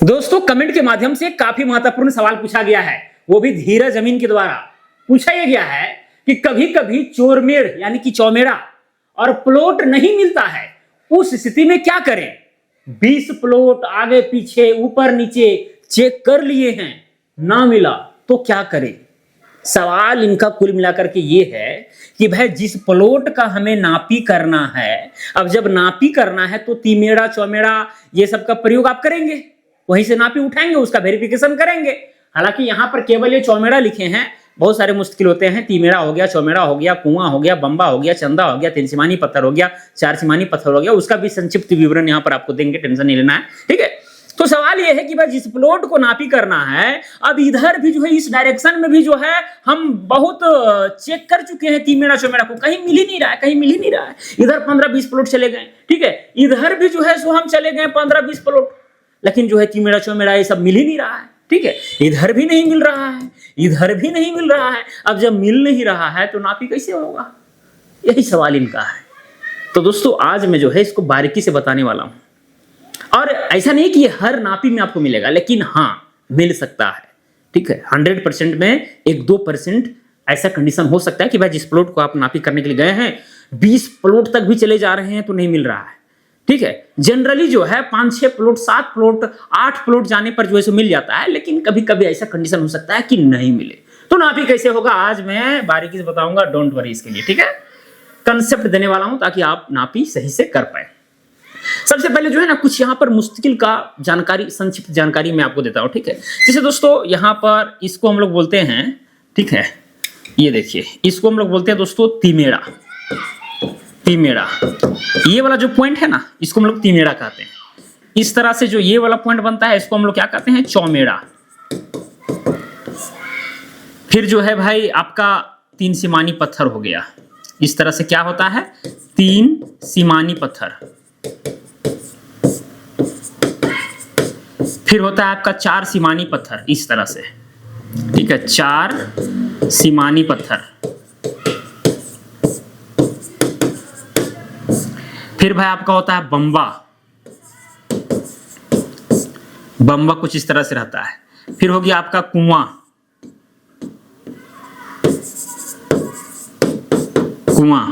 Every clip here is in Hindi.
दोस्तों कमेंट के माध्यम से काफी महत्वपूर्ण सवाल पूछा गया है, वो भी धीरज अमीन के द्वारा पूछा यह गया है कि कभी कभी चोरमेड़ यानी कि चौमेड़ा और प्लॉट नहीं मिलता है, उस स्थिति में क्या करें। 20 प्लॉट आगे पीछे ऊपर नीचे चेक कर लिए हैं, ना मिला तो क्या करें। सवाल इनका कुल मिलाकर के ये है कि भाई जिस प्लॉट का हमें नापी करना है, अब जब नापी करना है तो तिमेड़ा चौमेड़ा ये सब का प्रयोग आप करेंगे, वहीं से नापी उठाएंगे, उसका वेरिफिकेशन करेंगे। हालांकि यहां पर केवल ये चौमेड़ा लिखे हैं, बहुत सारे मुश्किल होते हैं। तिमेड़ा हो गया, चौमेड़ा हो गया, कुआं हो गया, बंबा हो गया, चंदा हो गया, 3 सीमानी पत्थर हो गया, 4 सीमानी पत्थर हो गया, उसका भी संक्षिप्त विवरण यहाँ पर आपको देंगे, टेंशन नहीं लेना है, ठीक है। तो सवाल यह है कि भाई जिस प्लॉट को नापी करना है, अब इधर भी जो है इस डायरेक्शन में भी जो है हम बहुत चेक कर चुके हैं तिमेड़ा चौमेड़ा को, कहीं मिल ही नहीं रहा है, कहीं मिल ही नहीं रहा है। इधर 15-20 प्लॉट चले गए, ठीक है, इधर भी जो है सो हम चले गए 15-20 प्लॉट, लेकिन जो है तिमेड़ा चौमेड़ा ये सब मिल ही नहीं रहा है, ठीक है। इधर भी नहीं मिल रहा है, इधर भी नहीं मिल रहा है। अब जब मिल नहीं रहा है तो नापी कैसे होगा, यही सवाल इनका है। तो दोस्तों आज मैं जो है इसको बारीकी से बताने वाला हूं, और ऐसा नहीं कि हर नापी में आपको मिलेगा, लेकिन हाँ मिल सकता है, ठीक है। 100% में 1-2% ऐसा कंडीशन हो सकता है कि भाई जिस प्लॉट को आप नापी करने के लिए गए हैं 20 प्लॉट तक भी चले जा रहे हैं तो नहीं मिल रहा है, ठीक है। जनरली जो है 5-6 प्लॉट, 7 प्लॉट, 8 प्लॉट जाने पर जो है सो मिल जाता है, लेकिन कभी कभी ऐसा कंडीशन हो सकता है कि नहीं मिले। तो नापी कैसे होगा आज मैं बारीकी से बताऊंगा, डोंट वरी इसके लिए, ठीक है। कंसेप्ट देने वाला हूं ताकि आप नापी सही से कर पाए। सबसे पहले जो है ना कुछ यहाँ पर मुश्किल का जानकारी, संक्षिप्त जानकारी मैं आपको देता हूं, ठीक है। जैसे दोस्तों यहाँ पर इसको हम लोग बोलते हैं, ठीक है, ये देखिए इसको हम लोग बोलते हैं दोस्तों तिमेड़ा। तिमेड़ा ये वाला जो पॉइंट है ना, इसको हम लोग तिमेड़ा कहते हैं। इस तरह से जो ये वाला पॉइंट बनता है इसको हम लोग क्या कहते हैं, चौमेड़ा। फिर जो है भाई आपका 3 सीमानी पत्थर हो गया, इस तरह से क्या होता है 3 सीमानी पत्थर। फिर होता है आपका 4 सीमानी पत्थर, इस तरह से, ठीक है, 4 सीमानी पत्थर। फिर भाई आपका होता है बंबा। बंबा कुछ इस तरह से रहता है। फिर हो गया आपका कुआं।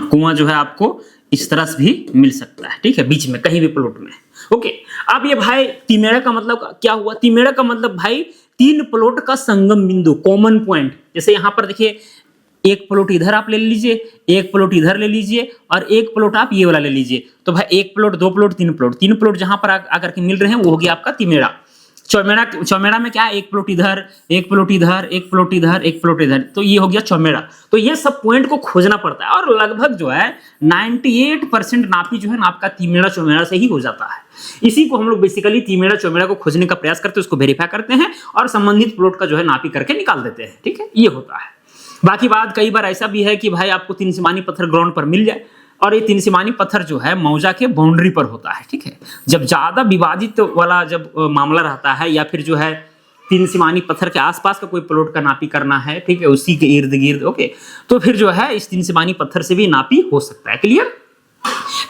कुआं जो है आपको इस तरह से भी मिल सकता है, ठीक है, बीच में कहीं भी प्लॉट में, ओके। अब ये भाई तिमेड़ा का मतलब क्या हुआ, तिमेड़ा का मतलब भाई 3 प्लॉट का संगम बिंदु, कॉमन पॉइंट। जैसे यहां पर देखिए एक प्लॉट इधर आप ले लीजिए, एक प्लॉट इधर ले लीजिए, और एक प्लॉट आप ये वाला ले लीजिए, तो भाई 1 प्लॉट, 2 प्लॉट, 3 प्लॉट जहां पर आकर के मिल रहे हैं वो हो गया आपका तिमेड़ा। चौमेड़ा में क्या है, 1 प्लॉट इधर, 1 प्लॉट इधर, 1 प्लॉट इधर, 1 प्लॉट इधर, तो ये हो गया चौमेड़ा। तो ये सब पॉइंट को खोजना पड़ता है, और लगभग जो है 98% नापी जो है ना आपका तिमेड़ा चौमेड़ा से ही हो जाता है। इसी को हम लोग बेसिकली तिमेड़ा चौमेड़ा को खोजने का प्रयास करते हैं, उसको वेरीफाई करते हैं और संबंधित प्लॉट का जो है नापी करके निकाल देते हैं, ठीक है, ये होता है। बाकी बात कई बार ऐसा भी है कि भाई आपको 3 सीमानी पत्थर ग्राउंड पर मिल जाए, और ये 3 सीमानी पत्थर जो है मौजा के बाउंड्री पर होता है, ठीक है। जब ज्यादा विवादित वाला जब मामला रहता है, या फिर जो है 3 सीमानी पत्थर के आसपास का कोई प्लॉट का नापी करना है, ठीक है, उसी के इर्द गिर्द, ओके, तो फिर जो है इस 3 सीमानी पत्थर से भी नापी हो सकता है, क्लियर।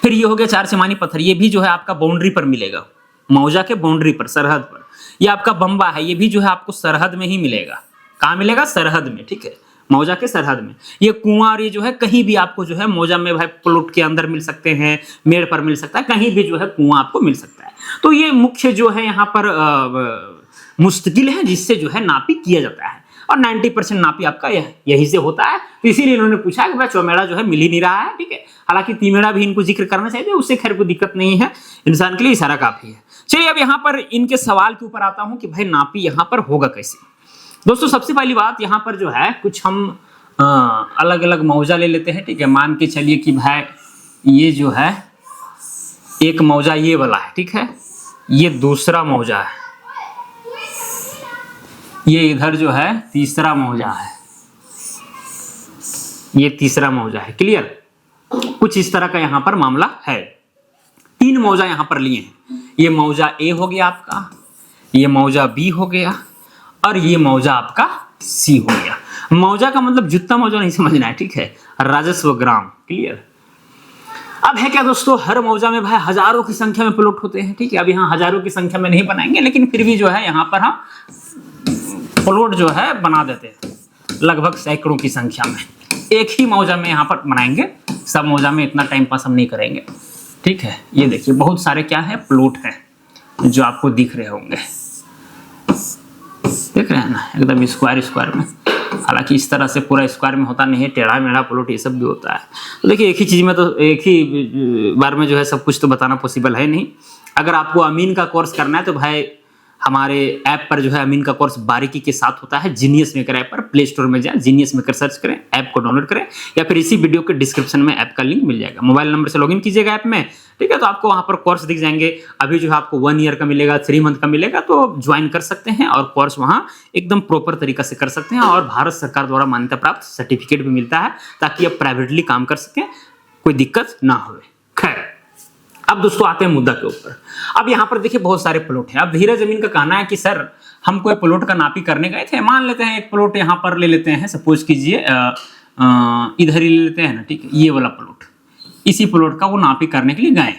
फिर ये हो गया 4 सीमानी पत्थर, ये भी जो है आपका बाउंड्री पर मिलेगा, मौजा के बाउंड्री पर, सरहद पर। ये आपका बंबा है, ये भी जो है आपको सरहद में ही मिलेगा। कहाँ मिलेगा, सरहद में, ठीक है, मौजा के सरहद में। ये कुआं और ये जो है कहीं भी आपको जो है मौजा में भाई प्लॉट के अंदर मिल सकते हैं, मेड़ पर मिल सकता है, कहीं भी जो है कुआं आपको मिल सकता है। तो ये मुख्य जो है यहाँ पर मुश्किल है जिससे जो है नापी किया जाता है, और 90% नापी आपका यही से होता है। तो इसीलिए इन्होंने पूछा कि भाई चौमेड़ा जो है मिल ही नहीं रहा है, ठीक है। हालांकि तिमेड़ा भी इनको जिक्र करना चाहिए, उससे खैर कोई दिक्कत नहीं है, इंसान के लिए इशारा काफी है। चलिए अब यहाँ पर इनके सवाल के ऊपर आता हूँ कि भाई नापी यहाँ पर होगा कैसे। दोस्तों सबसे पहली बात यहाँ पर जो है कुछ हम अलग अलग मौजा ले लेते हैं, ठीक है। मान के चलिए कि भाई ये जो है एक मौजा ये वाला है, ठीक है, ये दूसरा मौजा है, ये इधर जो है तीसरा मौजा है, ये तीसरा मौजा है, क्लियर। कुछ इस तरह का यहाँ पर मामला है। 3 मौजा यहाँ पर लिए हैं, ये मौजा ए हो गया आपका, ये मौजा बी हो गया, और ये मौजा आपका सी हो गया। मौजा का मतलब जुत्ता मौजा नहीं समझना है, ठीक है, राजस्व ग्राम, क्लियर। अब है क्या दोस्तों, हर मौजा में भाई हजारों की संख्या में प्लॉट होते हैं, ठीक है। अब यहाँ हजारों की संख्या में नहीं बनाएंगे, लेकिन फिर भी जो है यहाँ पर हम प्लॉट जो है बना देते हैं लगभग सैकड़ों की संख्या में, एक ही मौजा में यहाँ पर बनाएंगे। सब मौजा में इतना टाइम पास हम नहीं करेंगे, ठीक है। ये देखिए बहुत सारे क्या है प्लॉट है जो आपको दिख रहे होंगे, देख रहे हैं ना, एकदम स्क्वायर में। हालांकि इस तरह से पूरा स्क्वायर में होता नहीं है, टेढ़ा मेढ़ा प्लॉट ये सब भी होता है। तो देखिए एक ही चीज में तो एक ही बार में जो है सब कुछ तो बताना पॉसिबल है नहीं। अगर आपको अमीन का कोर्स करना है तो भाई हमारे ऐप पर जो है अमीन का कोर्स बारीकी के साथ होता है। जीनियस मेकर ऐप पर प्ले स्टोर में जाए, जीनियस मेकर सर्च करें, ऐप को डाउनलोड करें, या फिर इसी वीडियो के डिस्क्रिप्शन में ऐप का लिंक मिल जाएगा। मोबाइल नंबर से लॉगिन कीजिएगा ऐप में, ठीक है। तो आपको वहां पर कोर्स दिख जाएंगे। अभी जो है आपको 1 ईयर का मिलेगा, 3 मंथ का मिलेगा, तो ज्वाइन कर सकते हैं और कोर्स वहां एकदम प्रॉपर तरीका से कर सकते हैं। और भारत सरकार द्वारा मान्यता प्राप्त सर्टिफिकेट भी मिलता है ताकि आप प्राइवेटली काम कर सकें, कोई दिक्कत ना हो। खैर, अब दोस्तों आते हैं मुद्दा के ऊपर। अब यहाँ पर देखिए बहुत सारे प्लॉट हैं। अब धीरज अमीन का कहना है कि सर हम कोई प्लॉट का नापी करने गए थे, मान लेते हैं एक प्लॉट यहाँ पर ले लेते हैं, सपोज कीजिए इधर ही ले लेते हैं ना, ठीक है, ये वाला प्लॉट, इसी प्लॉट का वो नापी करने के लिए गए।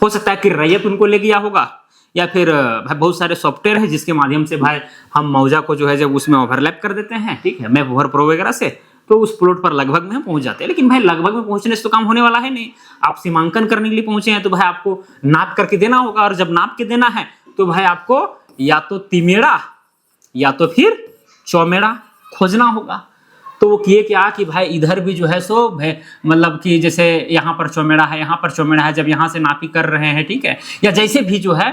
हो सकता है कि रैयत उनको ले गया होगा, या फिर भाई बहुत सारे सॉफ्टवेयर है जिसके माध्यम से भाई हम मौजा को जो है जब उसमें ओवरलैप कर देते हैं, ठीक है, मैप ओवर प्रो वगैरह से, तो उस प्लॉट पर लगभग में हम पहुंच जाते हैं। लेकिन भाई लगभग में पहुंचने से तो काम होने वाला है नहीं। आप सीमांकन करने के लिए पहुंचे हैं तो भाई आपको नाप करके देना होगा, और जब नाप के देना है तो भाई आपको या तो तिमेड़ा या तो फिर चौमेड़ा खोजना होगा। तो वो किए क्या कि भाई इधर भी जो है सो मतलब कि जैसे यहाँ पर चौमेड़ा है, यहाँ पर चौमेड़ा है, जब यहाँ से नापी कर रहे हैं, ठीक है, या जैसे भी जो है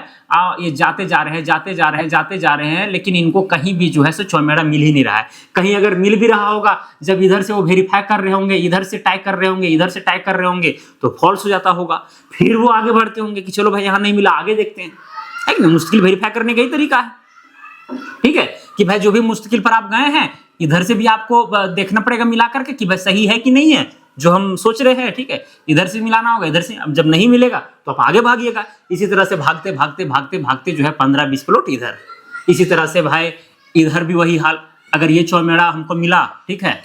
ये जाते जा रहे हैं, लेकिन इनको कहीं भी जो है सो चौमेड़ा मिल ही नहीं रहा है। कहीं अगर मिल भी रहा होगा, जब इधर से वो वेरीफाई कर रहे होंगे, इधर से टाइप कर रहे होंगे, इधर से टाइप कर रहे होंगे, तो फॉल्स हो जाता होगा। फिर वो आगे बढ़ते होंगे कि चलो भाई यहाँ नहीं मिला, आगे देखते हैं, है ना। मुश्किल वेरीफाई करने का ही तरीका है, ठीक है, कि भाई जो भी मुश्किल पर आप गए हैं, इधर से भी आपको देखना पड़ेगा मिला करके कि भाई सही है कि नहीं है जो हम सोच रहे हैं, ठीक है। इधर से मिलाना होगा, इधर से। अब जब नहीं मिलेगा तो आप आगे भागिएगा। इसी तरह से भागते जो है 15-20 प्लॉट इधर। इसी तरह से भाई इधर भी वही हाल। अगर ये चौमेड़ा हमको मिला, ठीक है,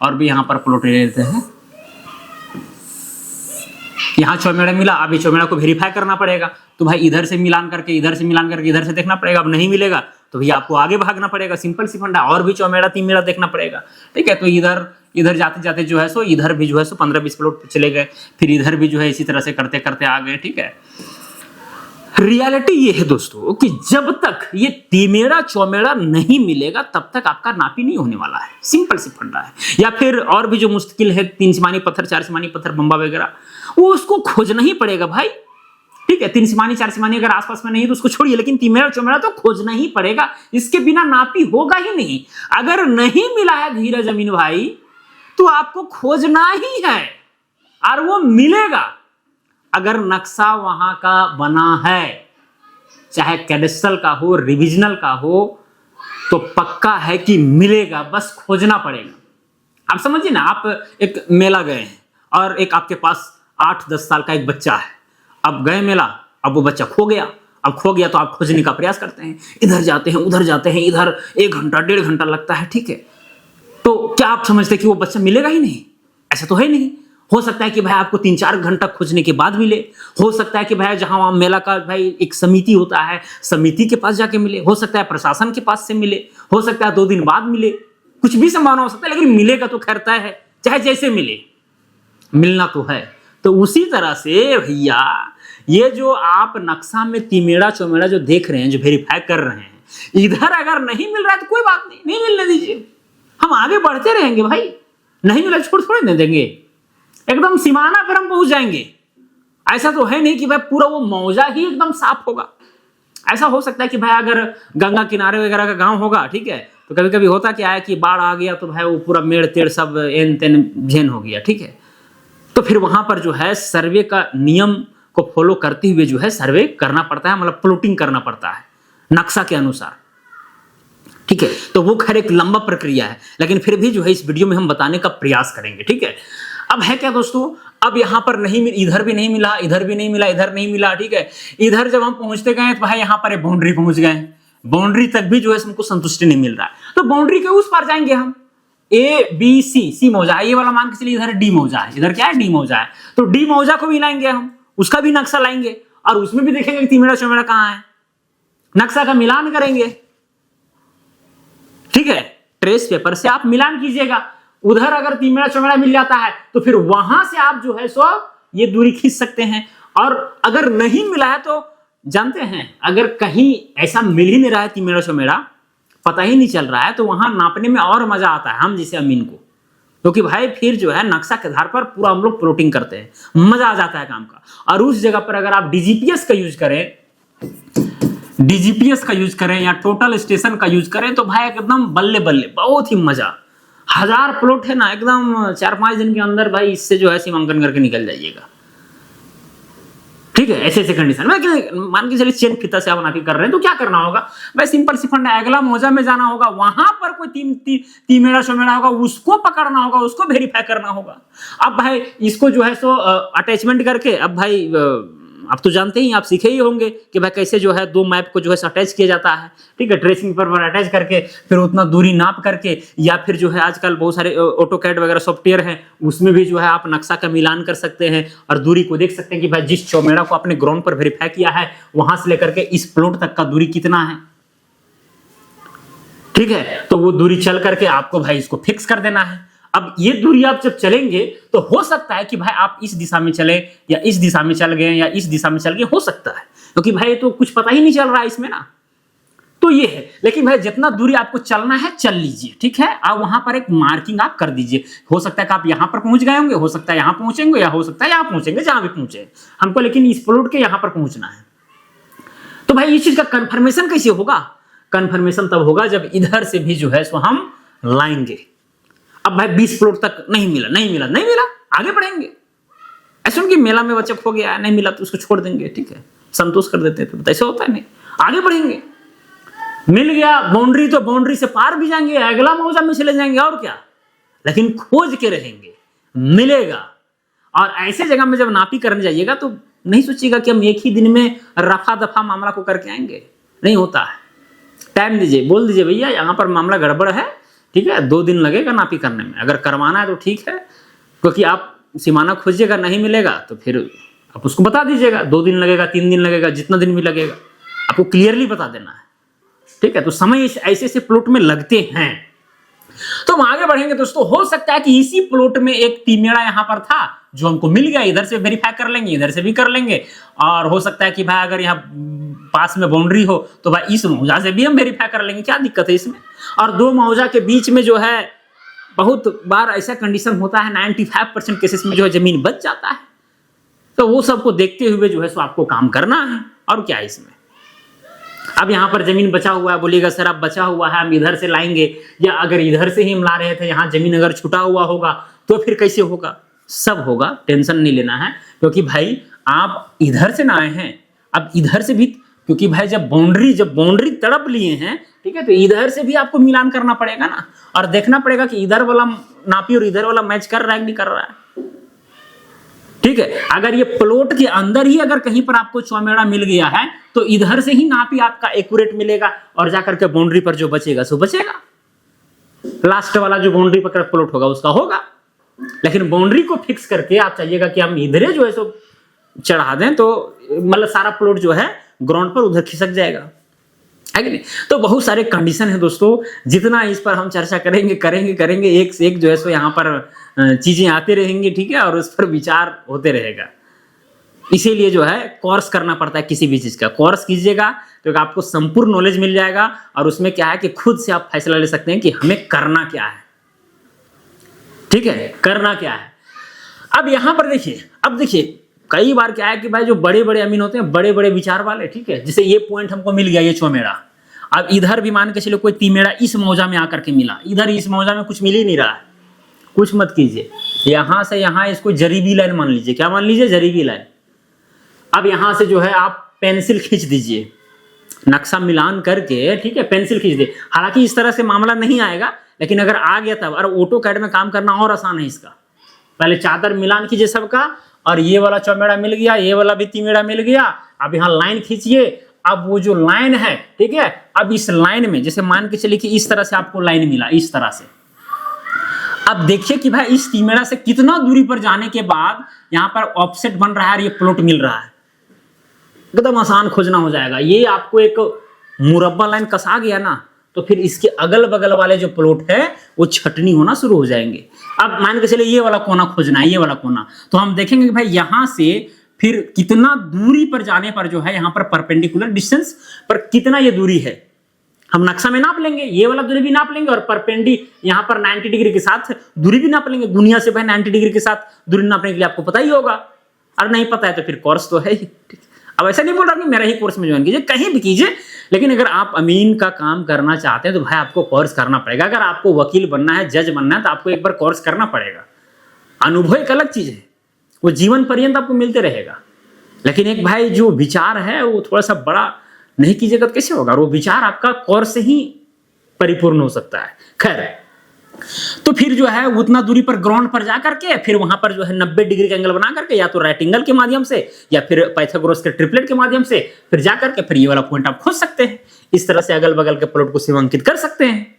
और भी यहाँ पर प्लॉट ले लेते हैं, यहाँ चौमेड़ा मिला, अब ये चौमेड़ा को वेरीफाई करना पड़ेगा, तो भाई इधर से मिलान करके इधर से देखना पड़ेगा। अब नहीं मिलेगा तो भैया आपको आगे भागना पड़ेगा, सिंपल सी फंडा, और भी चौमेड़ा तिमेड़ा देखना पड़ेगा, ठीक है। तो इधर जाते जो है सो इधर भी जो है सो 15-20 प्लॉट चले गए, फिर इधर भी जो है इसी तरह से करते करते आ गए, ठीक है। रियलिटी ये है दोस्तों कि जब तक ये तिमेड़ा चौमेड़ा नहीं मिलेगा तब तक आपका नापी नहीं होने वाला है, सिंपल सी फंडा है। या फिर और भी जो मुश्किल है, 3 सिमानी पत्थर, 4 सिमानी पत्थर, बम्बा वगैरह, वो उसको खोजना ही पड़ेगा भाई, ठीक है। 3 सिमानी 4 सिमानी अगर आसपास में नहीं है तो उसको छोड़िए, लेकिन तिमेड़ा चौमेड़ा तो खोजना ही पड़ेगा, इसके बिना नापी होगा ही नहीं। अगर नहीं मिला है धीरज अमीन भाई तो आपको खोजना ही है, और वो मिलेगा अगर नक्शा वहां का बना है, चाहे कैडेस्ट्रल का हो, रिविजनल का हो, तो पक्का है कि मिलेगा, बस खोजना पड़ेगा। आप समझिए ना, आप एक मेला गए हैं और एक आपके पास 8-10 साल का एक बच्चा है, अब गए मेला, अब वो बच्चा खो गया। अब खो गया तो आप खोजने का प्रयास करते हैं, इधर जाते हैं, उधर जाते हैं, इधर 1 घंटा 1.5 घंटा लगता है, ठीक है। तो क्या आप समझते हैं कि वो बच्चा मिलेगा ही नहीं? ऐसा तो है नहीं। हो सकता है कि भाई आपको 3-4 घंटा खोजने के बाद मिले, हो सकता है कि भाई जहां वहां मेला का भाई एक समिति होता है, समिति के पास जाके मिले, हो सकता है प्रशासन के पास से मिले, हो सकता है 2 दिन बाद मिले, कुछ भी संभावना हो सकता है, लेकिन मिलेगा तो खैर तय है, चाहे जैसे मिले, मिलना तो है। तो उसी तरह से भैया ये जो आप नक्शा में तिमेड़ा चौमेड़ा जो देख रहे हैं, जो वेरीफाई कर रहे हैं, इधर अगर नहीं मिल रहा है तो कोई बात नहीं, नहीं मिलने दीजिए, हम आगे बढ़ते रहेंगे भाई। नहीं मिला छोड़ थोड़े नहीं देंगे, एकदम सीमाना पर हम पहुंच जाएंगे। ऐसा तो है नहीं कि भाई पूरा वो मौजा ही एकदम साफ होगा। ऐसा हो सकता है कि भाई अगर गंगा किनारे वगैरह का गांव होगा, ठीक है, तो कभी कभी होता क्या है कि बाढ़ आ गया तो भाई वो पूरा मेड़ तेड़ सब एन तेन झेन हो गया, ठीक है। तो फिर वहां पर जो है सर्वे का नियम को फॉलो करते हुए जो है सर्वे करना पड़ता है, मतलब प्लॉटिंग करना पड़ता है नक्शा के अनुसार, ठीक है। तो वो खैर एक लंबा प्रक्रिया है, लेकिन फिर भी जो है इस वीडियो में हम बताने का प्रयास करेंगे, ठीक है। अब है क्या दोस्तों, अब यहां पर नहीं इधर भी नहीं मिला, इधर भी नहीं मिला, इधर नहीं मिला, ठीक है। इधर जब हम पहुंचते गए तो भाई यहां पर एक बाउंड्री पहुंच गए, बाउंड्री तक भी जो है हमको संतुष्टि नहीं मिल रहा है, तो बाउंड्री के उस पार जाएंगे हम। ए बी सी, सी मौजा है, ये वाला मान के चलिए इधर डी मौजा है, इधर क्या है डी मौजा है, तो डी मौजा को भी लाएंगे हम, उसका भी नक्शा लाएंगे और उसमें भी देखेंगे कि तिमेरा चौमेरा कहां है, नक्शा का मिलान करेंगे। ठीक है, ट्रेस पेपर से आप मिलान कीजिएगा, उधर अगर तिमेरा चौमेरा मिल जाता है तो फिर वहां से आप जो है सो ये दूरी खींच सकते हैं। और अगर नहीं मिला है तो जानते हैं, अगर कहीं ऐसा मिल ही नहीं रहा है तिमेरा चौमेरा, पता ही नहीं चल रहा है, तो वहां नापने में और मजा आता है हम जैसे अमीन को, क्योंकि भाई फिर जो है नक्शा के आधार पर पूरा हम लोग प्लॉटिंग करते हैं, मजा आ जाता है काम का। और उस जगह पर अगर आप डीजीपीएस का यूज करें या टोटल स्टेशन का यूज करें तो भाई एकदम बल्ले बल्ले, बहुत ही मजा। 1000 प्लॉट है ना, एकदम 4-5 दिन के अंदर भाई इससे जो है सीमांकन करके निकल जाइएगा। ठीक है, ऐसे ऐसे कंडीशन में मान के चलिए चेन फीता से आप नापी कर रहे हैं तो क्या करना होगा भाई, सिंपल सी फंडा है, अगला मौजा में जाना होगा, वहां पर कोई तिमेरा चौमेरा होगा, उसको पकड़ना होगा, उसको वेरीफाई करना होगा। अब भाई इसको जो है सो अटैचमेंट करके, अब भाई आप तो जानते ही, आप सीखे ही होंगे कि भाई कैसे जो है दो मैप को जो है अटैच किया जाता है। ठीक है, ट्रेसिंग पेपर पर अटैच करके फिर उतना दूरी नाप करके, या फिर जो है आजकल बहुत सारे ऑटोकैड वगैरह सॉफ्टवेयर हैं, उसमें भी जो है आप नक्शा का मिलान कर सकते हैं और दूरी को देख सकते हैं कि भाई जिस चौमेरा को आपने ग्राउंड पर वेरीफाई किया है वहां से लेकर के इस प्लॉट तक का दूरी कितना है। ठीक है, तो वो दूरी चल करके आपको भाई इसको फिक्स कर देना है। अब ये दूरी आप जब चलेंगे तो हो सकता है कि भाई आप इस दिशा में चले या इस दिशा में चल गए या इस दिशा में चल गए, हो सकता है, क्योंकि भाई तो कुछ पता ही नहीं चल रहा है इसमें ना, तो ये है। लेकिन भाई जितना दूरी आपको चलना है चल लीजिए। ठीक है, आप वहां पर एक मार्किंग आप कर दीजिए, हो सकता है कि आप यहां पर पहुंच गए होंगे, हो सकता है यहां पहुंचेंगे, या हो सकता है यहां पहुंचेंगे, जहां भी पहुंचे हमको, लेकिन इस प्लॉट के यहां पर पहुंचना है। तो भाई इस चीज का कंफर्मेशन कैसे होगा? कंफर्मेशन तब होगा जब इधर से भी जो है सो हम लाएंगे। अब भाई 20 प्लॉट तक नहीं मिला, आगे बढ़ेंगे। ऐसा कि मेला में बच्चा खो गया, नहीं मिला तो उसको छोड़ देंगे, ठीक है, संतोष कर देते हैं, तो ऐसा होता है नहीं, आगे बढ़ेंगे। मिल गया बाउंड्री तो बाउंड्री से पार भी जाएंगे, अगला मौजा में चले जाएंगे, और क्या, लेकिन खोज के रहेंगे, मिलेगा। और ऐसे जगह में जब नापी करने जाइएगा तो नहीं सोचिएगा कि हम एक ही दिन में रफा दफा मामला को करके आएंगे, नहीं होता है। टाइम दीजिए, बोल दीजिए भैया यहाँ पर मामला गड़बड़ है, ठीक है, 2 दिन लगेगा नापी करने में, अगर करवाना है तो ठीक है, क्योंकि आप सीमाना खोजिएगा नहीं मिलेगा तो फिर आप उसको बता दीजिएगा 2 दिन लगेगा, 3 दिन लगेगा, जितना दिन भी लगेगा आपको क्लियरली बता देना है। ठीक है, तो समय ऐसे ऐसे प्लॉट में लगते हैं। तो हम आगे बढ़ेंगे दोस्तों, हो सकता है कि इसी प्लॉट में एक तिमेरा यहां पर था जो हमको मिल गया, इधर से वेरीफाई कर लेंगे, इधर से भी कर लेंगे, और हो सकता है कि भाई अगर यहाँ पास में बाउंड्री हो तो भाई इस मौजा से भी हम वेरीफाई कर लेंगे, क्या दिक्कत है इसमें। और 2 मौजा के बीच में जो है बहुत बार ऐसा कंडीशन होता है, 95% केसेस में जो है जमीन बच जाता है, तो वो सबको देखते हुए जो है सो आपको काम करना है, और क्या है इसमें। अब यहाँ पर जमीन बचा हुआ है, बोलिएगा सर अब बचा हुआ है हम इधर से लाएंगे, या अगर इधर से ही हम ला रहे थे, यहाँ जमीन अगर छुटा हुआ होगा तो फिर कैसे होगा? सब होगा, टेंशन नहीं लेना है, क्योंकि भाई आप इधर से ना आए हैं, अब इधर से भी, क्योंकि भाई जब बाउंड्री तड़प लिए हैं, ठीक है, तो इधर से भी आपको मिलान करना पड़ेगा ना, और देखना पड़ेगा कि इधर वाला नापी और इधर वाला मैच कर रहा है कि नहीं कर रहा है। ठीक है, अगर ये प्लॉट के अंदर ही अगर कहीं पर आपको चौमेड़ा मिल गया है तो इधर से ही नापी आपका एक्यूरेट मिलेगा, और जाकर के बाउंड्री पर जो बचेगा सो बचेगा, लास्ट वाला जो बाउंड्री पर प्लॉट होगा उसका होगा। लेकिन बाउंड्री को फिक्स करके आप चाहिएगा कि हम इधर जो है सो चढ़ा दें, तो मतलब सारा प्लॉट जो है ग्राउंड पर उधर खिसक जाएगा, है कि नहीं। तो बहुत सारे कंडीशन है दोस्तों, जितना इस पर हम चर्चा करेंगे, एक से एक जो है सो यहाँ पर चीजें आती रहेंगी, ठीक है, और उस पर विचार होते रहेगा। इसीलिए जो है कोर्स करना पड़ता है, किसी भी चीज का कोर्स कीजिएगा तो आपको संपूर्ण नॉलेज मिल जाएगा, और उसमें क्या है कि खुद से आप फैसला ले सकते हैं कि हमें करना क्या है। ठीक है, करना क्या है। अब यहां पर देखिए कई बार क्या है कि भाई जो बड़े बड़े अमीन होते हैं, बड़े बड़े विचार वाले, ठीक है, जैसे ये पॉइंट हमको मिल गया, ये चौमेड़ा, अब इधर भी मान के चलो कोई तिमेरा इस मौजा में आकर के मिला, इधर इस मौजा में कुछ मिल ही नहीं रहा है, कुछ मत कीजिए, यहां से यहां इसको जरीबी लाइन मान लीजिए, क्या मान लीजिए, जरीबी लाइन। अब यहां से जो है आप पेंसिल खींच दीजिए, नक्शा मिलान करके, ठीक है, पेंसिल खींच दे। हालांकि इस तरह से मामला नहीं आएगा, लेकिन अगर आ गया तब, और ऑटोकैड में काम करना और आसान है इसका। पहले चादर मिलान कीजिए सबका, और ये वाला चौमेड़ा मिल गया, ये वाला भी तिमेरा मिल गया, अब यहाँ लाइन खींचिए। अब वो जो लाइन है, ठीक है, अब इस लाइन में जैसे मान के चलिए कि इस तरह से आपको लाइन मिला, इस तरह से, अब देखिए कि भाई इस तीमेरा से कितना दूरी पर जाने के बाद यहां पर ऑफसेट बन रहा है और ये प्लॉट मिल रहा है। एकदम आसान खोजना हो जाएगा। ये आपको एक मुरब्बा लाइन कसा गया ना, तो फिर इसके अगल बगल वाले जो प्लॉट है वो छटनी होना शुरू हो जाएंगे। अब मान के चलिए ये वाला कोना खोजना है, ये वाला कोना, तो हम देखेंगे कि भाई यहां से फिर कितना दूरी पर जाने पर जो है यहां पर परपेंडिकुलर डिस्टेंस पर कितना ये दूरी है, हम नक्शा में नाप लेंगे, ये वाला दूरी भी नाप लेंगे और परपेंडी यहाँ पर 90 डिग्री के साथ दूरी भी नाप लेंगे। दुनिया से भाई 90 डिग्री के साथ दूरी नापने के लिए आपको पता ही होगा, और नहीं पता है तो फिर कोर्स तो है ही। अब ऐसा नहीं बोल रहा कि मेरा ही कोर्स में ज्वाइन कीजिए, कहीं भी कीजिए, लेकिन अगर आप अमीन का काम करना चाहते हैं तो भाई आपको कोर्स करना पड़ेगा। अगर आपको वकील बनना है, जज बनना है, तो आपको एक बार कोर्स करना पड़ेगा। अनुभव एक अलग चीज है, वो जीवन पर्यंत आपको मिलते रहेगा, लेकिन एक भाई जो विचार है वो थोड़ा सा बड़ा नहीं कीजिएगा तो कैसे होगा, और वो विचार आपका कोर्स से ही परिपूर्ण हो सकता है। खैर, तो फिर जो है उतना दूरी पर ग्राउंड पर जा करके फिर वहां पर जो है 90 डिग्री का एंगल बना करके, या तो राइट एंगल के माध्यम से या फिर पाइथागोरस के ट्रिपलेट के माध्यम से फिर जा करके फिर ये वाला पॉइंट आप खोज सकते हैं। इस तरह से अगल बगल के प्लॉट को सीमांकित कर सकते हैं।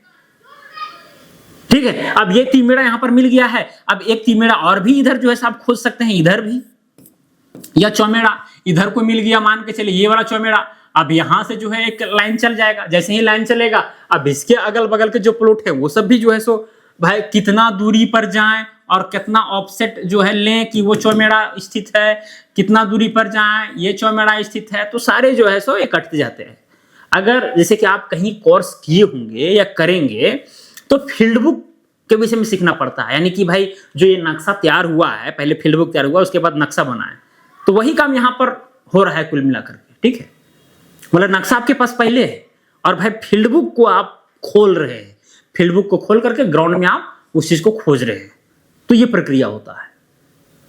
ठीक है, अब ये तीमेड़ा यहां पर मिल गया है। अब एक तीमेड़ा और भी इधर जो है आप खोज सकते हैं, इधर भी, या चौमेड़ा इधर को मिल गया, मान के चलिए ये वाला चौमेड़ा। अब यहां से जो है एक लाइन चल जाएगा, जैसे ही लाइन चलेगा अब इसके अगल बगल के जो प्लॉट है वो सब भी जो है सो भाई कितना दूरी पर जाएं और कितना ऑफसेट जो है लें कि वो चौमेड़ा स्थित है, कितना दूरी पर जाएं ये चौमेड़ा स्थित है, तो सारे जो है सो ये कटते जाते हैं। अगर जैसे कि आप कहीं कोर्स किए होंगे या करेंगे तो फील्ड बुक के विषय में सीखना पड़ता है, यानी कि भाई जो ये नक्शा तैयार हुआ है, पहले फील्ड बुक तैयार हुआ उसके बाद नक्शा बना है, तो वही काम यहाँ पर हो रहा है कुल मिलाकर के। ठीक है, मतलब नक्शा आपके पास पहले है और भाई फील्ड बुक को आप खोल रहे हैं, फील्ड बुक को खोल करके ग्राउंड में आप उस चीज को खोज रहे हैं, तो ये प्रक्रिया होता है।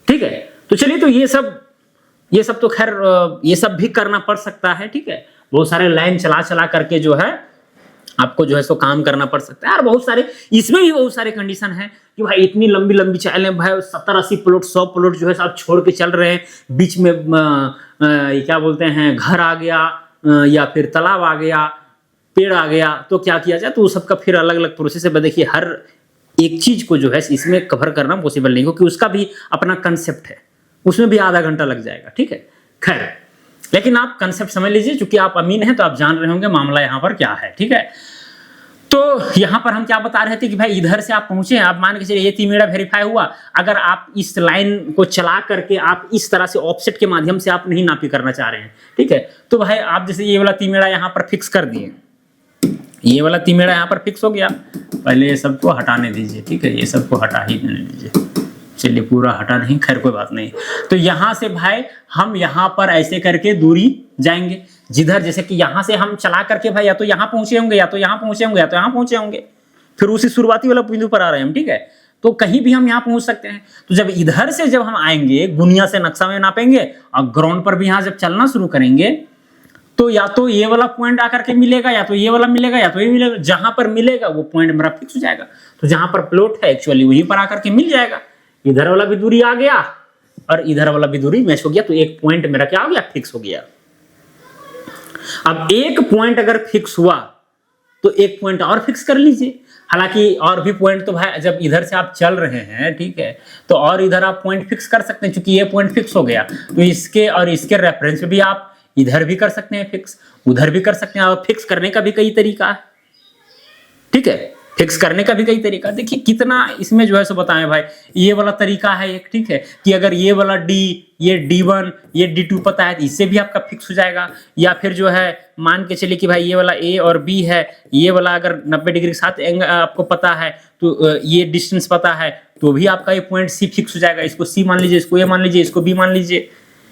ठीक है, तो चलिए, तो ये सब तो खैर ये सब भी करना पड़ सकता है। ठीक है, बहुत सारे लाइन चला करके जो है आपको जो है सो काम करना पड़ सकता है, और बहुत सारे इसमें भी बहुत सारे कंडीशन है कि भाई इतनी लंबी लंबी चालें, भाई 70-80 प्लॉट 100 प्लॉट जो है आप छोड़ के चल रहे हैं, बीच में क्या बोलते हैं घर आ गया या फिर तालाब आ गया, पेड़ आ गया, तो क्या किया जाए, तो सबका फिर अलग अलग प्रोसेस है। देखिए हर एक चीज को जो है इसमें कवर करना पॉसिबल नहीं, क्योंकि उसका भी अपना कंसेप्ट है, उसमें भी आधा घंटा लग जाएगा। ठीक है, खैर, लेकिन आप कंसेप्ट समझ लीजिए, क्योंकि आप अमीन हैं तो आप जान रहे होंगे मामला यहाँ पर क्या है। ठीक है, तो यहाँ पर हम क्या बता रहे थे कि भाई इधर से आप पहुंचे हैं, आप मान के चलिए ये तीमेड़ा वेरीफाई हुआ, अगर आप इस लाइन को चला करके आप इस तरह से ऑफसेट के माध्यम से आप नहीं नापी करना चाह रहे हैं, ठीक है, तो भाई आप जैसे ये वाला तीमेड़ा यहाँ पर फिक्स कर दिए, ये वाला तीमेड़ा यहाँ पर फिक्स हो गया, पहले ये सबको हटाने दीजिए। ठीक है, ये सबको हटा ही देने दीजिए, चलिए पूरा हटा नहीं, खैर कोई बात नहीं। तो यहाँ से भाई हम यहाँ पर ऐसे करके दूरी जाएंगे, जिधर जैसे कि यहाँ से हम चला करके भाई या तो यहाँ पहुंचे होंगे या तो यहाँ पहुंचे होंगे या तो यहाँ पहुंचे होंगे, फिर उसी शुरुआती वाला बिंदु पर आ रहे हैं हम। ठीक है, तो कहीं भी हम यहाँ पहुंच सकते हैं। तो जब इधर से जब हम आएंगे, दुनिया से नक्शा में नापेंगे और ग्राउंड पर भी यहाँ जब चलना शुरू करेंगे, तो या तो ये वाला पॉइंट आकर के मिलेगा या तो ये वाला मिलेगा या तो ये मिलेगा, जहां पर मिलेगा वो पॉइंट मेरा फिक्स हो जाएगा। तो जहां पर प्लॉट है एक्चुअली वहीं पर आकर के मिल जाएगा, इधर वाला भी दूरी आ गया और इधर वाला भी दूरी मैच हो गया, तो एक पॉइंट मेरा क्या हो गया, फिक्स हो गया। अब एक पॉइंट अगर फिक्स हुआ तो एक पॉइंट और फिक्स कर लीजिए। हालांकि और भी पॉइंट तो भाई जब इधर से आप चल रहे हैं, ठीक है, तो और इधर आप पॉइंट फिक्स कर सकते हैं, क्योंकि ये पॉइंट फिक्स हो गया, तो इसके और इसके रेफरेंस में भी आप इधर भी कर सकते हैं फिक्स, उधर भी कर सकते हैं। और फिक्स करने का भी कई तरीका है। ठीक है, फिक्स करने का भी कई तरीका, देखिए कितना इसमें जो है सो बताएं भाई। ये वाला तरीका है एक, ठीक है, कि अगर ये वाला डी, ये D1, ये D2 पता है तो इससे भी आपका फिक्स हो जाएगा। या फिर जो है मान के चलिए कि भाई ये वाला A और B है, ये वाला अगर 90 डिग्री के साथ आपको पता है तो ये डिस्टेंस पता है, तो भी आपका ये पॉइंट C फिक्स हो जाएगा। इसको C मान लीजिए, इसको A मान लीजिए, इसको B मान लीजिए।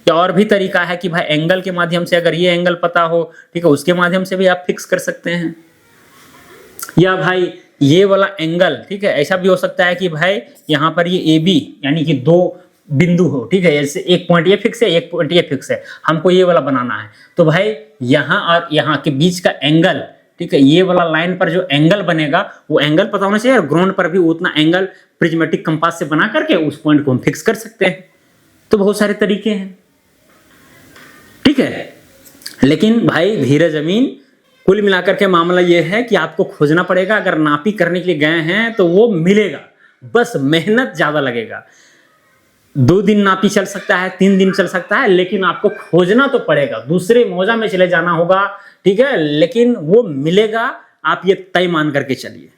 या और भी तरीका है कि भाई एंगल के माध्यम से, अगर ये एंगल पता हो, ठीक है, उसके माध्यम से भी आप फिक्स कर सकते हैं। या भाई ये वाला एंगल, ठीक है, ऐसा भी हो सकता है कि भाई यहाँ पर ये AB यानी कि दो बिंदु हो, ठीक है, जैसे एक पॉइंट ये फिक्स है, एक पॉइंट ये फिक्स है, हमको ये वाला बनाना है, तो भाई यहाँ और यहाँ के बीच का एंगल, ठीक है, ये वाला लाइन पर जो एंगल बनेगा वो एंगल पता होना चाहिए, और ग्राउंड पर भी उतना एंगल प्रिज्मेटिक कंपास से बना करके उस पॉइंट को हम फिक्स कर सकते हैं। तो बहुत सारे तरीके हैं, ठीक है। लेकिन भाई धीरज अमीन, कुल मिलाकर के मामला यह है कि आपको खोजना पड़ेगा। अगर नापी करने के लिए गए हैं तो वो मिलेगा, बस मेहनत ज्यादा लगेगा। 2 दिन नापी चल सकता है, 3 दिन चल सकता है, लेकिन आपको खोजना तो पड़ेगा, दूसरे मौजा में चले जाना होगा, ठीक है, लेकिन वो मिलेगा, आप ये तय मान करके चलिए,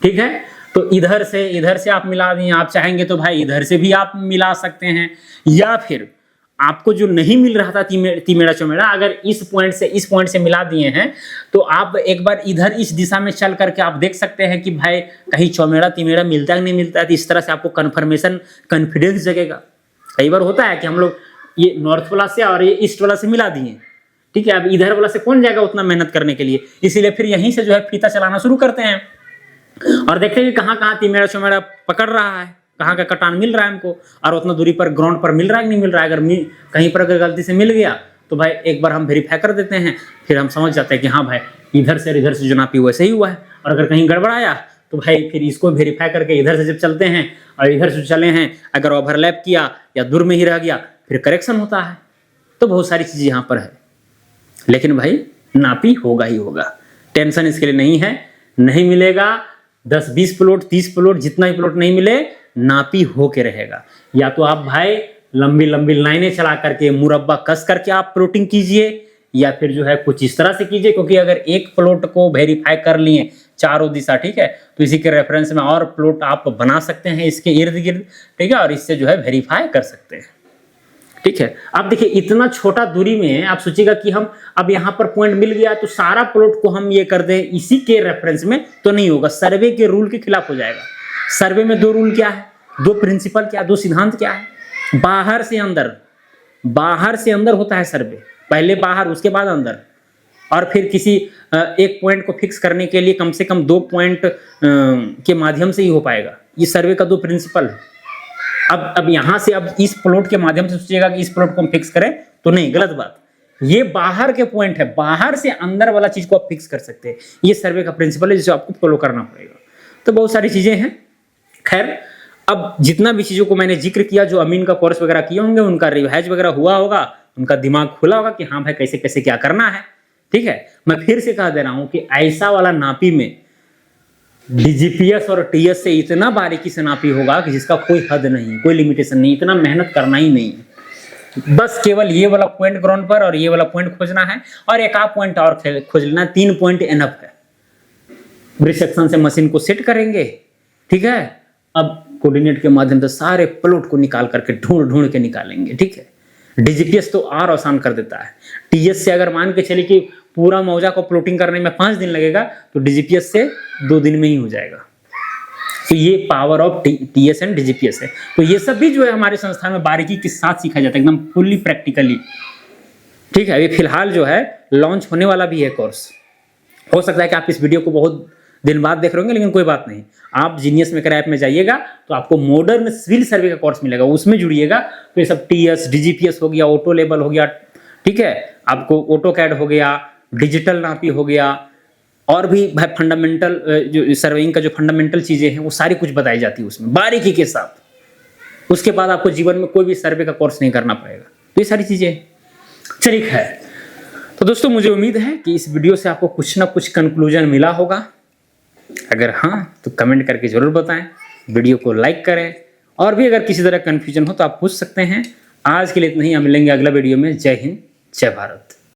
ठीक है। तो इधर से आप मिला दिए, आप चाहेंगे तो भाई इधर से भी आप मिला सकते हैं, या फिर आपको जो नहीं मिल रहा था तिमेरा चौमेरा, अगर इस पॉइंट से मिला दिए हैं, तो आप एक बार इधर इस दिशा में चल करके आप देख सकते हैं कि भाई कहीं चौमेरा तिमेरा मिलता है कि नहीं मिलता है। तो इस तरह से आपको कन्फर्मेशन, कॉन्फिडेंस जगेगा। कई बार होता है कि हम लोग ये नॉर्थ वाला से और ये ईस्ट वाला से मिला दिए, ठीक है, अब इधर वाला से कौन जाएगा उतना मेहनत करने के लिए, इसीलिए फिर यहीं से जो है फीता चलाना शुरू करते हैं और देखते हैं कि कहाँ तिमेरा चौमेरा पकड़ रहा है, कहाँ का कटान मिल रहा है हमको, और उतना दूरी पर ग्राउंड पर मिल रहा है कि नहीं मिल रहा है। अगर कहीं पर अगर गलती से मिल गया तो भाई एक बार हम वेरीफाई कर देते हैं, फिर हम समझ जाते हैं कि हाँ भाई इधर से जो नापी वैसे ही हुआ है। और अगर कहीं गड़बड़ाया तो भाई फिर इसको वेरीफाई करके इधर से जब चलते हैं और इधर से चले हैं, अगर ओवरलैप किया या दूर में ही रह गया, फिर करेक्शन होता है। तो बहुत सारी चीज़ें यहाँ पर है, लेकिन भाई नापी होगा ही होगा, टेंशन इसके लिए नहीं है। नहीं मिलेगा 10-20 प्लॉट 30 प्लॉट, जितना ही प्लॉट नहीं मिले, नापी होके रहेगा। या तो आप भाई लंबी लंबी लाइनें चला करके मुरब्बा कस करके आप प्लॉटिंग कीजिए, या फिर जो है कुछ इस तरह से कीजिए, क्योंकि अगर एक प्लॉट को वेरीफाई कर लिए चारों दिशा, ठीक है, तो इसी के रेफरेंस में और प्लॉट आप बना सकते हैं इसके इर्द गिर्द, ठीक है, और इससे जो है वेरीफाई कर सकते हैं, ठीक है। अब देखिए इतना छोटा दूरी में आप सोचिएगा कि हम अब यहाँ पर पॉइंट मिल गया तो सारा प्लॉट को हम ये कर दें इसी के रेफरेंस में, तो नहीं होगा, सर्वे के रूल के खिलाफ हो जाएगा। सर्वे में 2 रूल क्या है, 2 प्रिंसिपल क्या, 2 सिद्धांत क्या है, बाहर से अंदर होता है सर्वे, पहले बाहर उसके बाद अंदर, और फिर किसी एक पॉइंट को फिक्स करने के लिए कम से कम 2 पॉइंट के माध्यम से ही हो पाएगा। ये सर्वे का 2 प्रिंसिपल है। अब यहां से अब इस प्लॉट के माध्यम से सोचिएगा कि इस प्लॉट को हम फिक्स करें, तो नहीं, गलत बात। ये बाहर के पॉइंट है, बाहर से अंदर वाला चीज को आप फिक्स कर सकते हैं, ये सर्वे का प्रिंसिपल है जिसे आपको फॉलो करना पड़ेगा। तो बहुत सारी चीजें हैं। खैर, अब जितना भी चीजों को मैंने जिक्र किया, जो अमीन का कोर्स वगैरह किए होंगे, उनका रिवाइज वगैरह हुआ होगा, उनका दिमाग खुला होगा कि हाँ भाई कैसे कैसे क्या करना है, ठीक है। मैं फिर से कह दे रहा हूं कि ऐसा वाला नापी में डीजीपीएस और टीएस से इतना बारीकी से नापी होगा कि जिसका कोई हद नहीं, कोई लिमिटेशन नहीं, इतना मेहनत करना ही नहीं है। बस केवल ये वाला पॉइंट ग्राउंड पर और ये वाला पॉइंट खोजना है, और एक आध पॉइंट और खोज लेना, 3 पॉइंट एनफ है। ब्रिज सेक्शन से मशीन को सेट करेंगे, ठीक है, अब कोऑर्डिनेट के माध्यम से सारे प्लॉट को निकाल करके ढूंढ के निकालेंगे, ठीक है। डीजीपीएस तो और आसान कर देता है। टीएस से अगर मान के चले कि पूरा मौजा को प्लॉटिंग करने में 5 दिन लगेगा, तो डीजीपीएस से 2 दिन में ही हो जाएगा। तो ये power of TS and DGPS है। तो ये सब भी जो है हमारे संस्थान में बारीकी के साथ सीखा जाता है, एकदम फुल्ली प्रैक्टिकली, ठीक है। ये फिलहाल जो है लॉन्च होने वाला भी है कोर्स। हो सकता है कि आप इस वीडियो को बहुत दिन बाद देख रहे होंगे, लेकिन कोई बात नहीं, आप जीनियस मेकर ऐप में जाइएगा तो आपको मॉडर्न सिविल सर्वे का कोर्स मिलेगा, उसमें जुड़िएगा। तो ये सब टीएस डीजीपीएस हो गया, ऑटो लेबल हो गया, ठीक है, आपको ऑटो कैड हो गया, डिजिटल नापी हो गया, और भी भाई फंडामेंटल जो सर्वेइंग का जो फंडामेंटल चीजें हैं वो सारी कुछ बताई जाती है उसमें बारीकी के साथ। उसके बाद आपको जीवन में कोई भी सर्वे का कोर्स नहीं करना पड़ेगा। तो ये सारी चीजें, चलिए खैर। तो दोस्तों, मुझे उम्मीद है कि इस वीडियो से आपको कुछ ना कुछ कंक्लूजन मिला होगा। अगर हाँ तो कमेंट करके जरूर बताएं, वीडियो को लाइक करें, और भी अगर किसी तरह कंफ्यूजन हो तो आप पूछ सकते हैं। आज के लिए इतना ही, हम मिलेंगे अगला वीडियो में। जय हिंद, जय भारत।